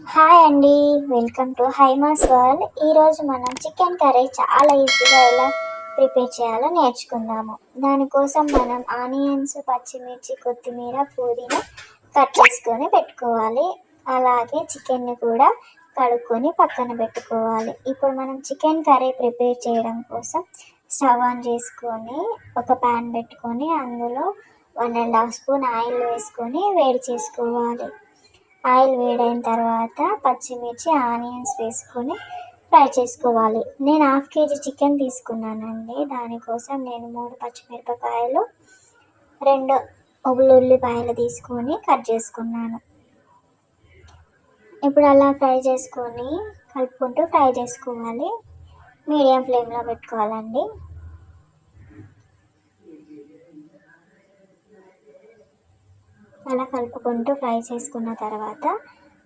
Hi అండి. Welcome to Hyma's world. ఈరోజు మనం చికెన్ కర్రీ చాలా ఈజీగా ఎలా ప్రిపేర్ చేయాలో నేర్చుకుందాము. దానికోసం మనం ఆనియన్స్, పచ్చిమిర్చి, కొత్తిమీర, పుదీనా కట్ చేసుకొని పెట్టుకోవాలి. అలాగే చికెన్ని కూడా కడుక్కొని పక్కన పెట్టుకోవాలి. ఇప్పుడు మనం చికెన్ కర్రీ ప్రిపేర్ చేయడం కోసం స్టవ్ ఆన్ చేసుకొని ఒక ప్యాన్ పెట్టుకొని అందులో 1.5 స్పూన్ ఆయిల్ వేసుకొని వేడి చేసుకోవాలి. ఆయిల్ వేడైన తర్వాత పచ్చిమిర్చి, ఆనియన్స్ వేసుకొని ఫ్రై చేసుకోవాలి. నేను 1/2 కేజీ చికెన్ తీసుకున్నానండి. దానికోసం నేను 3 పచ్చిమిరపకాయలు, 2 ఉల్లిపాయలు తీసుకొని కట్ చేసుకున్నాను. ఇప్పుడు అలా ఫ్రై చేసుకొని కలుపుకుంటూ ఫ్రై చేసుకోవాలి. మీడియం ఫ్లేమ్లో పెట్టుకోవాలండి. అలా కలుపుకుంటూ ఫ్రై చేసుకున్న తర్వాత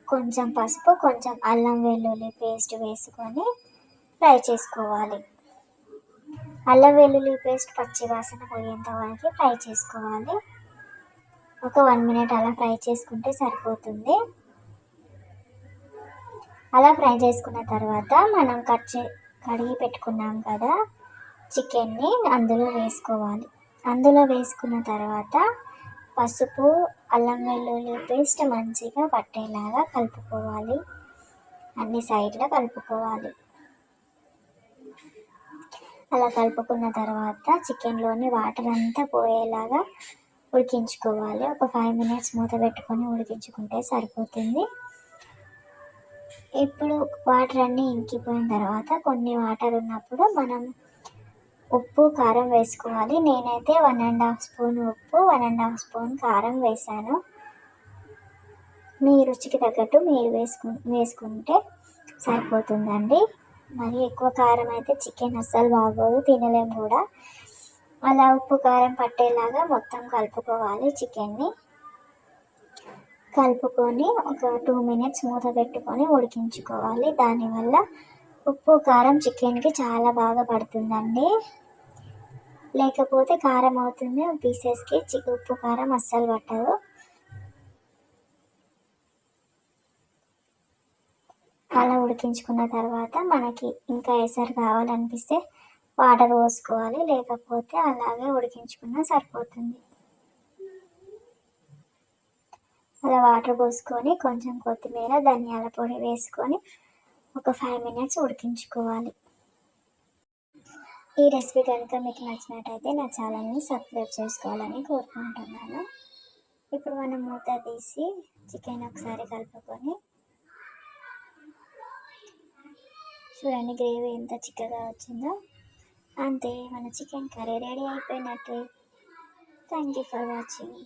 కొంచెం పసుపు, కొంచెం అల్లం వెల్లుల్లి పేస్ట్ వేసుకొని ఫ్రై చేసుకోవాలి. అల్లం వెల్లుల్లి పేస్ట్ పచ్చి వాసన పోయేంత వరకు ఫ్రై చేసుకోవాలి. ఒక 1 మినిట్ అలా ఫ్రై చేసుకుంటే సరిపోతుంది. అలా ఫ్రై చేసుకున్న తర్వాత మనం కడిగి పెట్టుకున్నాం కదా చికెన్ని అందులో వేసుకోవాలి. అందులో వేసుకున్న తర్వాత పసుపు, అల్లం వెల్లుల్లి పేస్ట్ మంచిగా పట్టేలాగా కలుపుకోవాలి. అన్ని సైడ్లో కలుపుకోవాలి. అలా కలుపుకున్న తర్వాత చికెన్లోని వాటర్ అంతా పోయేలాగా ఉడికించుకోవాలి. ఒక 5 మినిట్స్ మూత పెట్టుకొని ఉడికించుకుంటే సరిపోతుంది. ఇప్పుడు వాటర్ అన్నీ ఇంకిపోయిన తర్వాత కొన్ని వాటర్ ఉన్నప్పుడు మనం ఉప్పు, కారం వేసుకోవాలి. నేనైతే 1.5 స్పూన్ ఉప్పు, 1.5 స్పూన్ కారం వేసాను. మీ రుచికి తగ్గట్టు మీరు వేసుకుంటే సరిపోతుందండి. మరి ఎక్కువ కారం అయితే చికెన్ అస్సలు బాగోదు, తినలేము కూడా. అలా ఉప్పు కారం పట్టేలాగా మొత్తం కలుపుకోవాలి. చికెన్ని కలుపుకొని ఒక 2 మినిట్స్ మూత పెట్టుకొని ఉడికించుకోవాలి. దానివల్ల ఉప్పు కారం చికెన్కి చాలా బాగా పడుతుందండి. లేకపోతే కారం అవుతుంది పీసెస్కి, ఉప్పు కారం అస్సలు పట్టదు. అలా ఉడికించుకున్న తర్వాత మనకి ఇంకా ఎసరు కావాలనిపిస్తే వాటర్ పోసుకోవాలి. లేకపోతే అలాగే ఉడికించుకున్నా సరిపోతుంది. అలా వాటర్ పోసుకొని కొంచెం కొత్తిమీర, ధనియాల పొడి వేసుకొని ఒక 5 మినిట్స్ ఉడికించుకోవాలి. ఈ రెసిపీ కనుక మీకు నచ్చినట్టయితే నా ఛానల్ని సబ్స్క్రైబ్ చేసుకోవాలని కోరుకుంటున్నాను. ఇప్పుడు మనం మూత తీసి చికెన్ ఒకసారి కలుపుకొని చూడండి గ్రేవీ ఎంత చిక్కగా వచ్చిందో. అంతే, మన చికెన్ కర్రీ రెడీ అయిపోయినట్టే. Thank you for watching.